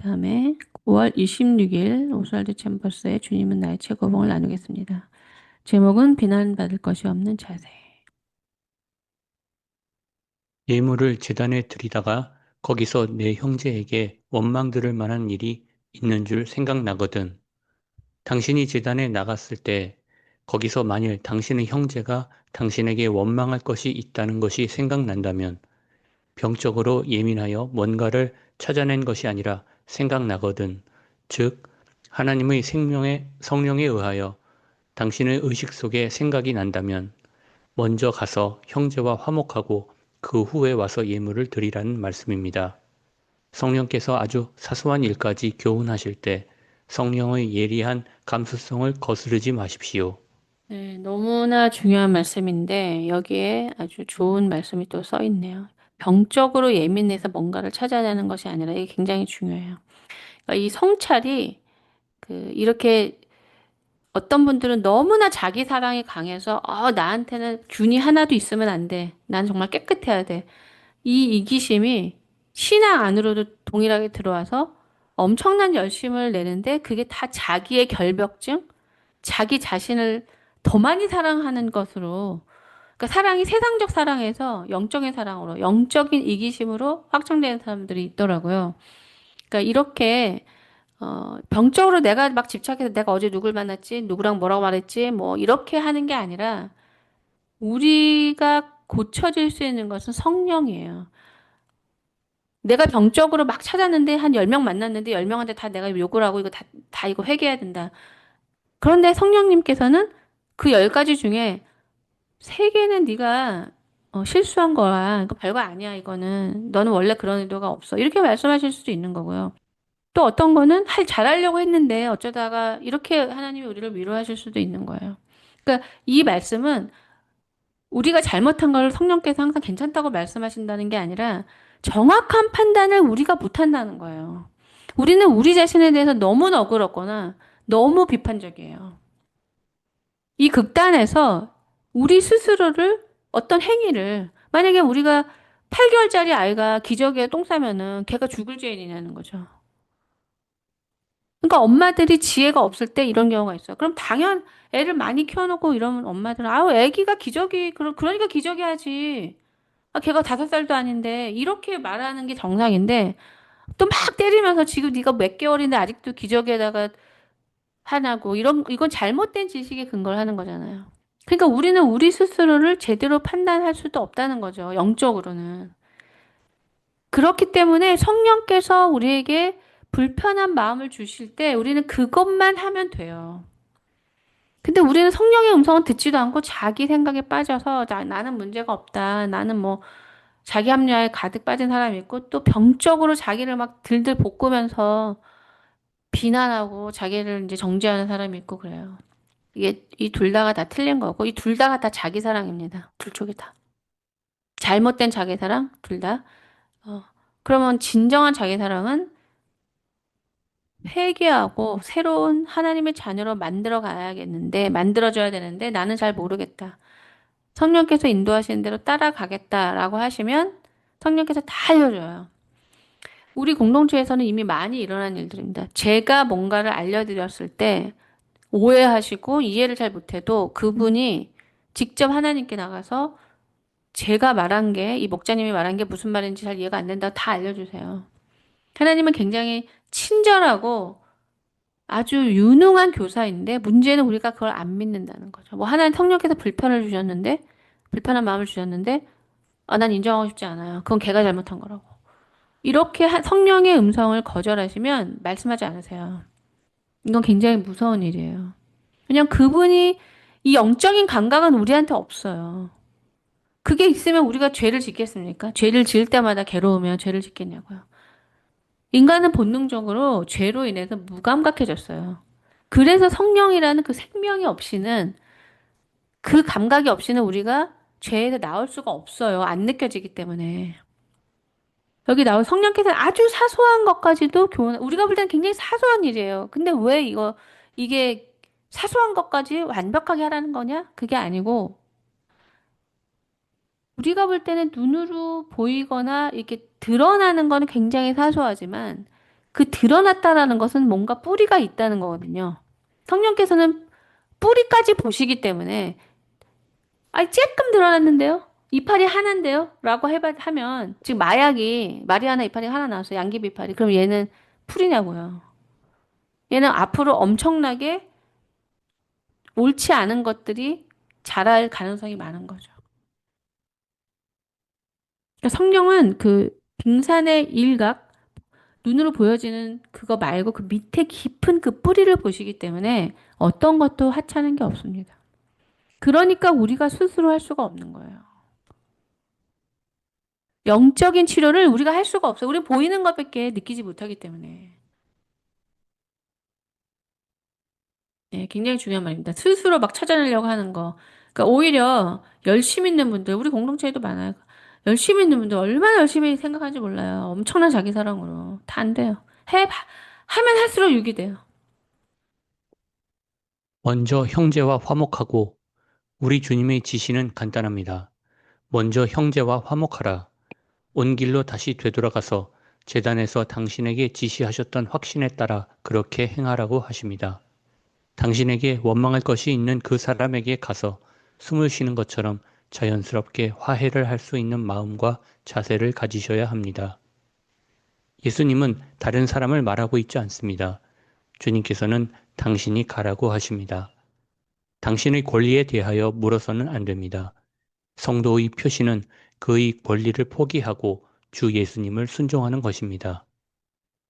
다음에 5월 26일 오스왈드 챔버스의 주님은 나의 최고봉을 나누겠습니다. 제목은 비난받을 것이 없는 자세. 예물을 제단에 드리다가 거기서 내 형제에게 원망 들을 만한 일이 있는 줄 생각나거든. 당신이 제단에 나갔을 때 거기서 만일 당신의 형제가 당신에게 원망할 것이 있다는 것이 생각난다면 병적으로 예민하여 뭔가를 찾아낸 것이 아니라 생각나거든. 즉, 하나님의 생명의 성령에 의하여 당신의 의식 속에 생각이 난다면 먼저 가서 형제와 화목하고 그 후에 와서 예물을 드리라는 말씀입니다. 성령께서 아주 사소한 일까지 교훈하실 때 성령의 예리한 감수성을 거스르지 마십시오. 네, 너무나 중요한 말씀인데 여기에 아주 좋은 말씀이 또 써 있네요. 병적으로 예민해서 뭔가를 찾아내는 것이 아니라 이게 굉장히 중요해요. 그러니까 이 성찰이 이렇게 어떤 분들은 너무나 자기 사랑이 강해서 나한테는 균이 하나도 있으면 안 돼. 난 정말 깨끗해야 돼. 이 이기심이 신앙 안으로도 동일하게 들어와서 엄청난 열심을 내는데 그게 다 자기의 결벽증, 자기 자신을 더 많이 사랑하는 것으로, 그러니까 사랑이 세상적 사랑에서 영적인 사랑으로, 영적인 이기심으로 확정되는 사람들이 있더라고요. 그러니까 이렇게 병적으로 내가 막 집착해서 내가 어제 누굴 만났지, 누구랑 뭐라고 말했지, 뭐 이렇게 하는 게 아니라 우리가 고쳐질 수 있는 것은 성령이에요. 내가 병적으로 막 찾았는데 한 10명 만났는데 10명한테 다 내가 욕을 하고 이거 다 이거 회개해야 된다. 그런데 성령님께서는 그 10가지 중에 3개는 네가 실수한 거야. 이거 별거 아니야, 이거는. 너는 원래 그런 의도가 없어. 이렇게 말씀하실 수도 있는 거고요. 또 어떤 거는 잘하려고 했는데 어쩌다가 이렇게 하나님이 우리를 위로하실 수도 있는 거예요. 그러니까 이 말씀은 우리가 잘못한 걸 성령께서 항상 괜찮다고 말씀하신다는 게 아니라 정확한 판단을 우리가 못한다는 거예요. 우리는 우리 자신에 대해서 너무 너그럽거나 너무 비판적이에요. 이 극단에서 우리 스스로를 어떤 행위를 만약에 우리가 8개월짜리 아이가 기저귀에 똥 싸면은 걔가 죽을 죄인이냐는 거죠. 그러니까 엄마들이 지혜가 없을 때 이런 경우가 있어요. 그럼 애를 많이 키워놓고 이러면 엄마들은 아우 애기가 기저귀 그러니까 기저귀 하지. 걔가 5살도 아닌데 이렇게 말하는 게 정상인데 또 막 때리면서 지금 네가 몇 개월인데 아직도 기저귀에다가 하냐고 이건 잘못된 지식에 근거를 하는 거잖아요. 그러니까 우리는 우리 스스로를 제대로 판단할 수도 없다는 거죠. 영적으로는. 그렇기 때문에 성령께서 우리에게 불편한 마음을 주실 때 우리는 그것만 하면 돼요. 근데 우리는 성령의 음성은 듣지도 않고 자기 생각에 빠져서 나는 문제가 없다. 나는 뭐 자기 합리화에 가득 빠진 사람이 있고 또 병적으로 자기를 막 들들 볶으면서 비난하고 자기를 이제 정죄하는 사람이 있고 그래요. 이게 이 둘 다가 다 틀린 거고 이 둘 다가 다 자기 사랑입니다. 둘 쪽이 다. 잘못된 자기 사랑 둘 다. 어. 그러면 진정한 자기 사랑은 회개하고 새로운 하나님의 자녀로 만들어 가야겠는데 만들어줘야 되는데 나는 잘 모르겠다. 성령께서 인도하시는 대로 따라가겠다라고 하시면 성령께서 다 알려줘요. 우리 공동체에서는 이미 많이 일어난 일들입니다. 제가 뭔가를 알려드렸을 때 오해하시고 이해를 잘 못해도 그분이 직접 하나님께 나가서 제가 말한 게, 이 목자님이 말한 게 무슨 말인지 잘 이해가 안 된다. 다 알려주세요. 하나님은 굉장히 친절하고 아주 유능한 교사인데 문제는 우리가 그걸 안 믿는다는 거죠. 뭐 하나님 성령께서 불편한 마음을 주셨는데 난 인정하고 싶지 않아요. 그건 걔가 잘못한 거라고. 이렇게 성령의 음성을 거절하시면 말씀하지 않으세요. 이건 굉장히 무서운 일이에요. 왜냐면 그분이 이 영적인 감각은 우리한테 없어요. 그게 있으면 우리가 죄를 짓겠습니까? 죄를 지을 때마다 괴로우면 죄를 짓겠냐고요. 인간은 본능적으로 죄로 인해서 무감각해졌어요. 그래서 성령이라는 그 생명이 없이는 그 감각이 없이는 우리가 죄에서 나올 수가 없어요. 안 느껴지기 때문에. 여기 나온 성령께서 아주 사소한 것까지도 우리가 볼 때는 굉장히 사소한 일이에요. 근데 왜 이게 사소한 것까지 완벽하게 하라는 거냐? 그게 아니고, 우리가 볼 때는 눈으로 보이거나 이렇게 드러나는 거는 굉장히 사소하지만, 그 드러났다라는 것은 뭔가 뿌리가 있다는 거거든요. 성령께서는 뿌리까지 보시기 때문에, 아니, 쬐끔 드러났는데요? 이파리 하나인데요? 라고 하면, 지금 마약이, 마리아나 이파리 하나 나왔어요. 양귀비 이파리. 그럼 얘는 풀이냐고요. 얘는 앞으로 엄청나게 옳지 않은 것들이 자랄 가능성이 많은 거죠. 그러니까 성령은 그 빙산의 일각, 눈으로 보여지는 그거 말고 그 밑에 깊은 그 뿌리를 보시기 때문에 어떤 것도 하찮은 게 없습니다. 그러니까 우리가 스스로 할 수가 없는 거예요. 영적인 치료를 우리가 할 수가 없어요. 우리 보이는 것밖에 느끼지 못하기 때문에. 네, 굉장히 중요한 말입니다. 스스로 막 찾아내려고 하는 거. 그러니까 오히려 열심히 있는 분들, 우리 공동체에도 많아요. 열심히 있는 분들 얼마나 열심히 생각하는지 몰라요. 엄청난 자기 사랑으로. 다 안 돼요. 하면 할수록 육이 돼요. 먼저 형제와 화목하고 우리 주님의 지시는 간단합니다. 먼저 형제와 화목하라. 온 길로 다시 되돌아가서 제단에서 당신에게 지시하셨던 확신에 따라 그렇게 행하라고 하십니다. 당신에게 원망할 것이 있는 그 사람에게 가서 숨을 쉬는 것처럼 자연스럽게 화해를 할 수 있는 마음과 자세를 가지셔야 합니다. 예수님은 다른 사람을 말하고 있지 않습니다. 주님께서는 당신이 가라고 하십니다. 당신의 권리에 대하여 물어서는 안 됩니다. 성도의 표시는 그의 권리를 포기하고 주 예수님을 순종하는 것입니다.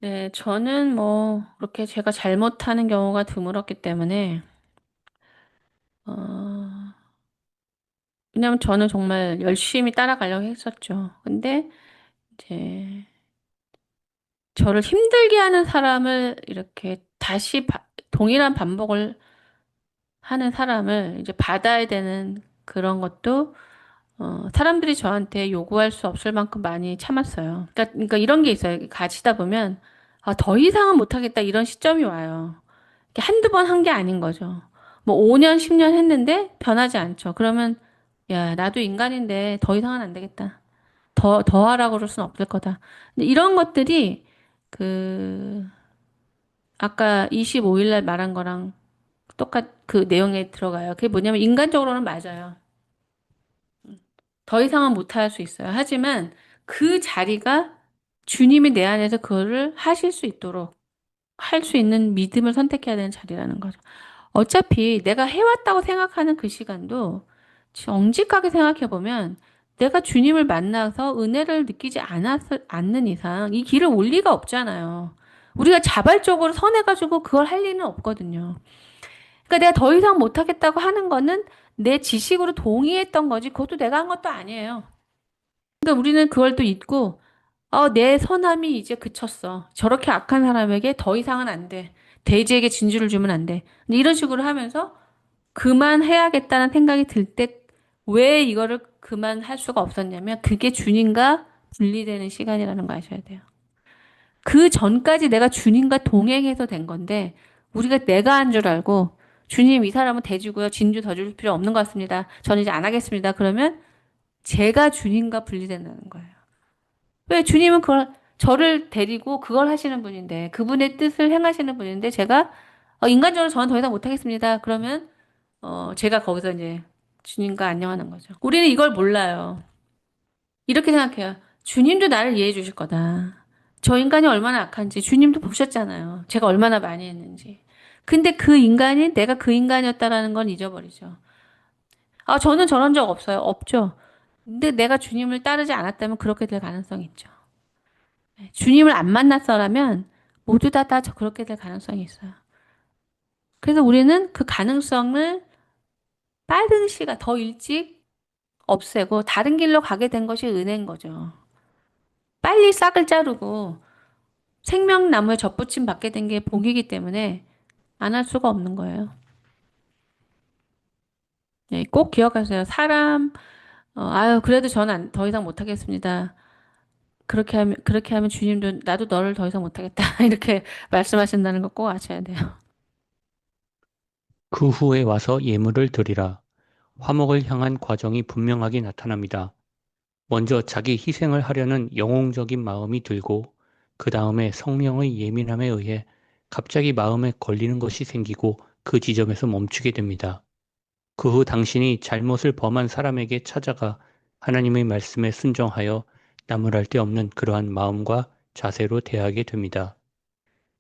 네, 저는 뭐, 그렇게 제가 잘못하는 경우가 드물었기 때문에, 어, 왜냐면 저는 정말 열심히 따라가려고 했었죠. 근데 이제 저를 힘들게 하는 사람을 이렇게 다시 동일한 반복을 하는 사람을 이제 받아야 되는 그런 것도 사람들이 저한테 요구할 수 없을 만큼 많이 참았어요. 그러니까 이런 게 있어요. 가시다 보면 아, 더 이상은 못하겠다 이런 시점이 와요. 이게 한두 번 한 게 아닌 거죠. 뭐 5년, 10년 했는데 변하지 않죠. 그러면 야, 나도 인간인데 더 이상은 안 되겠다. 더 하라고 그럴 수는 없을 거다. 근데 이런 것들이 그 아까 25일 날 말한 거랑 그 내용에 들어가요. 그게 뭐냐면 인간적으로는 맞아요. 더 이상은 못할 수 있어요. 하지만 그 자리가 주님이 내 안에서 그거를 하실 수 있도록 할 수 있는 믿음을 선택해야 되는 자리라는 거죠. 어차피 내가 해왔다고 생각하는 그 시간도 정직하게 생각해보면 내가 주님을 만나서 은혜를 느끼지 않는 이상 이 길을 올 리가 없잖아요. 우리가 자발적으로 선해가지고 그걸 할 리는 없거든요. 그러니까 내가 더 이상 못하겠다고 하는 거는 내 지식으로 동의했던 거지 그것도 내가 한 것도 아니에요. 그러니까 우리는 그걸 또 잊고 내 선함이 이제 그쳤어. 저렇게 악한 사람에게 더 이상은 안 돼. 돼지에게 진주를 주면 안 돼. 근데 이런 식으로 하면서 그만해야겠다는 생각이 들 때 왜 이거를 그만할 수가 없었냐면 그게 주님과 분리되는 시간이라는 거 아셔야 돼요. 그 전까지 내가 주님과 동행해서 된 건데 우리가 내가 한 줄 알고 주님 이 사람은 돼지고요. 진주 더 줄 필요 없는 것 같습니다. 저는 이제 안 하겠습니다. 그러면 제가 주님과 분리된다는 거예요. 왜 주님은 저를 데리고 그걸 하시는 분인데 그분의 뜻을 행하시는 분인데 제가 인간적으로 저는 더 이상 못하겠습니다. 그러면 제가 거기서 이제 주님과 안녕하는 거죠. 우리는 이걸 몰라요. 이렇게 생각해요. 주님도 나를 이해해 주실 거다. 저 인간이 얼마나 악한지 주님도 보셨잖아요. 제가 얼마나 많이 했는지. 근데 그 인간이 내가 그 인간이었다라는 건 잊어버리죠. 아, 저는 저런 적 없어요. 없죠. 근데 내가 주님을 따르지 않았다면 그렇게 될 가능성이 있죠. 주님을 안 만났어라면 모두 다 그렇게 될 가능성이 있어요. 그래서 우리는 그 가능성을 빠른 시간, 더 일찍 없애고 다른 길로 가게 된 것이 은혜인 거죠. 빨리 싹을 자르고 생명나무에 접붙임 받게 된 게 복이기 때문에 안 할 수가 없는 거예요. 네, 꼭 기억하세요. 아유, 그래도 저는 더 이상 못하겠습니다. 그렇게 하면 주님도 나도 너를 더 이상 못하겠다. 이렇게 말씀하신다는 거 꼭 아셔야 돼요. 그 후에 와서 예물을 드리라. 화목을 향한 과정이 분명하게 나타납니다. 먼저 자기 희생을 하려는 영웅적인 마음이 들고 그 다음에 성령의 예민함에 의해 갑자기 마음에 걸리는 것이 생기고 그 지점에서 멈추게 됩니다. 그 후 당신이 잘못을 범한 사람에게 찾아가 하나님의 말씀에 순종하여 나무랄 데 없는 그러한 마음과 자세로 대하게 됩니다.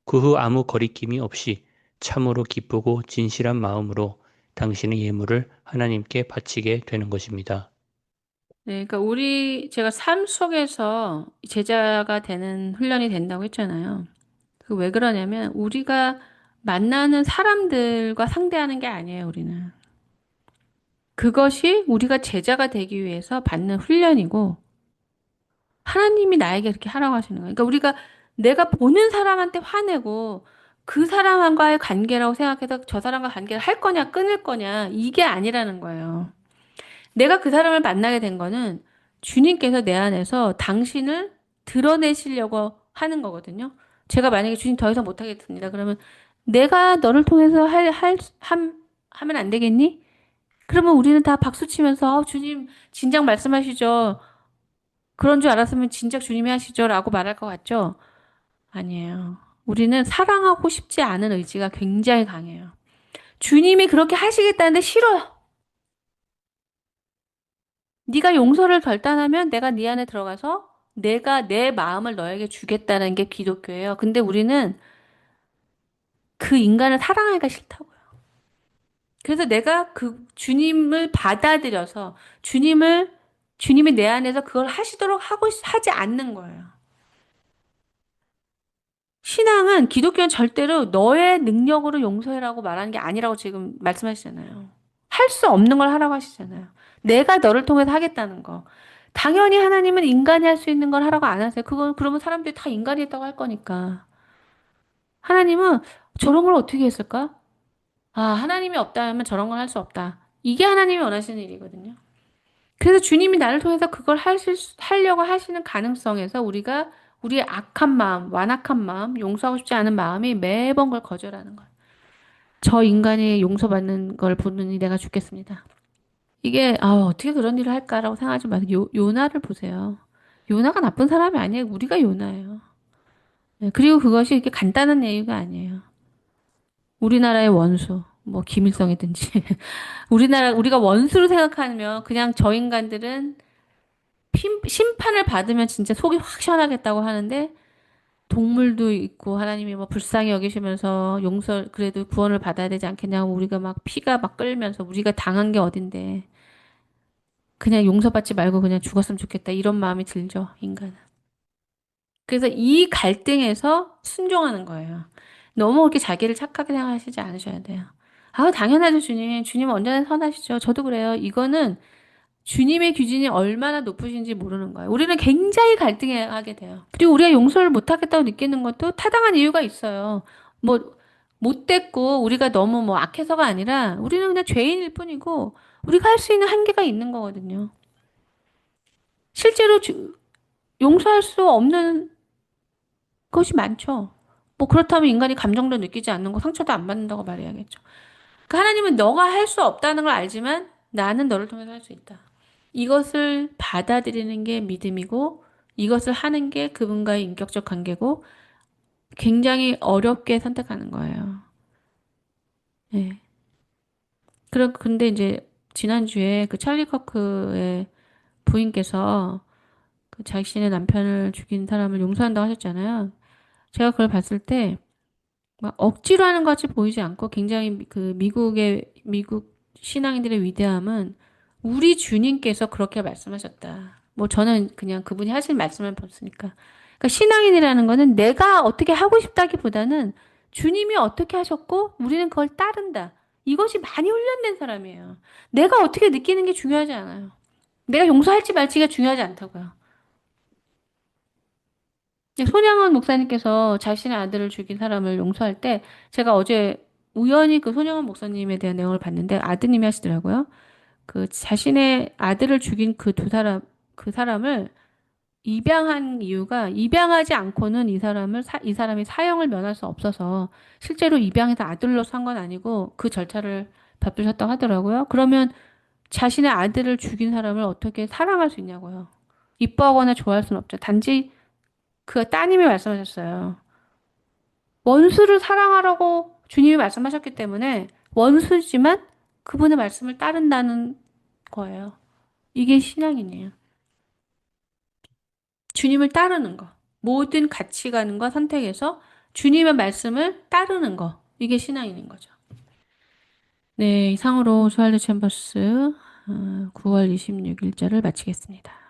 그 후 아무 거리낌이 없이 참으로 기쁘고 진실한 마음으로 당신의 예물을 하나님께 바치게 되는 것입니다. 네, 그러니까 제가 삶 속에서 제자가 되는 훈련이 된다고 했잖아요. 그 왜 그러냐면 우리가 만나는 사람들과 상대하는 게 아니에요, 우리는. 그것이 우리가 제자가 되기 위해서 받는 훈련이고 하나님이 나에게 그렇게 하라고 하시는 거예요. 그러니까 우리가 내가 보는 사람한테 화내고 그 사람과의 관계라고 생각해서 저 사람과 관계를 할 거냐 끊을 거냐 이게 아니라는 거예요. 내가 그 사람을 만나게 된 거는 주님께서 내 안에서 당신을 드러내시려고 하는 거거든요. 제가 만약에 주님 더 이상 못하겠습니다. 그러면 내가 너를 통해서 하면 안 되겠니? 그러면 우리는 다 박수 치면서 주님 진작 말씀하시죠. 그런 줄 알았으면 진작 주님이 하시죠. 라고 말할 것 같죠? 아니에요. 우리는 사랑하고 싶지 않은 의지가 굉장히 강해요. 주님이 그렇게 하시겠다는데 싫어요. 네가 용서를 결단하면 내가 네 안에 들어가서 내가 내 마음을 너에게 주겠다는 게 기독교예요. 근데 우리는 그 인간을 사랑하기가 싫다고요. 그래서 내가 그 주님을 받아들여서 주님이 내 안에서 그걸 하지 않는 거예요. 신앙은 기독교는 절대로 너의 능력으로 용서해라고 말하는 게 아니라고 지금 말씀하시잖아요. 할 수 없는 걸 하라고 하시잖아요. 내가 너를 통해서 하겠다는 거. 당연히 하나님은 인간이 할 수 있는 걸 하라고 안 하세요. 그러면 사람들이 다 인간이 했다고 할 거니까. 하나님은 저런 걸 어떻게 했을까? 아, 하나님이 없다면 저런 걸 할 수 없다. 이게 하나님이 원하시는 일이거든요. 그래서 주님이 나를 통해서 하려고 하시는 가능성에서 우리의 악한 마음, 완악한 마음, 용서하고 싶지 않은 마음이 매번 그걸 거절하는 거예요. 저 인간이 용서받는 걸 보느니 내가 죽겠습니다. 이게, 어떻게 그런 일을 할까라고 생각하지 마세요. 요나를 보세요. 요나가 나쁜 사람이 아니에요. 우리가 요나예요. 네, 그리고 그것이 이렇게 간단한 얘기가 아니에요. 우리나라의 원수, 뭐, 김일성이든지. 우리가 원수로 생각하면 그냥 저 인간들은 심판을 받으면 진짜 속이 확 시원하겠다고 하는데 동물도 있고 하나님이 뭐 불쌍히 여기시면서 그래도 구원을 받아야 되지 않겠냐고 우리가 막 피가 막 끓면서 우리가 당한 게 어딘데 그냥 용서받지 말고 그냥 죽었으면 좋겠다 이런 마음이 들죠, 인간은. 그래서 이 갈등에서 순종하는 거예요. 너무 그렇게 자기를 착하게 생각하시지 않으셔야 돼요. 당연하죠, 주님. 주님 언제나 선하시죠. 저도 그래요. 이거는 주님의 기준이 얼마나 높으신지 모르는 거예요. 우리는 굉장히 갈등하게 돼요. 그리고 우리가 용서를 못하겠다고 느끼는 것도 타당한 이유가 있어요. 뭐, 못됐고, 우리가 너무 뭐 악해서가 아니라, 우리는 그냥 죄인일 뿐이고, 우리가 할 수 있는 한계가 있는 거거든요. 실제로 용서할 수 없는 것이 많죠. 뭐, 그렇다면 인간이 감정도 느끼지 않는 거, 상처도 안 받는다고 말해야겠죠. 그러니까 하나님은 너가 할 수 없다는 걸 알지만, 나는 너를 통해서 할 수 있다. 이것을 받아들이는 게 믿음이고 이것을 하는 게 그분과의 인격적 관계고 굉장히 어렵게 선택하는 거예요. 네. 근데 이제 지난주에 그 찰리 커크의 부인께서 그 자신의 남편을 죽인 사람을 용서한다고 하셨잖아요. 제가 그걸 봤을 때 막 억지로 하는 것 같이 보이지 않고 굉장히 그 미국 신앙인들의 위대함은 우리 주님께서 그렇게 말씀하셨다. 뭐 저는 그냥 그분이 하신 말씀을 봤으니까. 그러니까 신앙인이라는 거는 내가 어떻게 하고 싶다기보다는 주님이 어떻게 하셨고 우리는 그걸 따른다. 이것이 많이 훈련된 사람이에요. 내가 어떻게 느끼는 게 중요하지 않아요. 내가 용서할지 말지가 중요하지 않다고요. 손양원 목사님께서 자신의 아들을 죽인 사람을 용서할 때 제가 어제 우연히 그 손양원 목사님에 대한 내용을 봤는데 아드님이 하시더라고요. 그 자신의 아들을 죽인 그 사람을 입양한 이유가 입양하지 않고는 이 사람이 사형을 면할 수 없어서 실제로 입양해서 아들로 산 건 아니고 그 절차를 밟으셨다고 하더라고요. 그러면 자신의 아들을 죽인 사람을 어떻게 사랑할 수 있냐고요. 이뻐하거나 좋아할 수는 없죠. 단지 그 따님이 말씀하셨어요. 원수를 사랑하라고 주님이 말씀하셨기 때문에 원수지만 그분의 말씀을 따른다는 거예요. 이게 신앙이네요. 주님을 따르는 거. 모든 가치관과 선택에서 주님의 말씀을 따르는 거. 이게 신앙인 거죠. 네, 이상으로 스왈드 챔버스 9월 26일자를 마치겠습니다.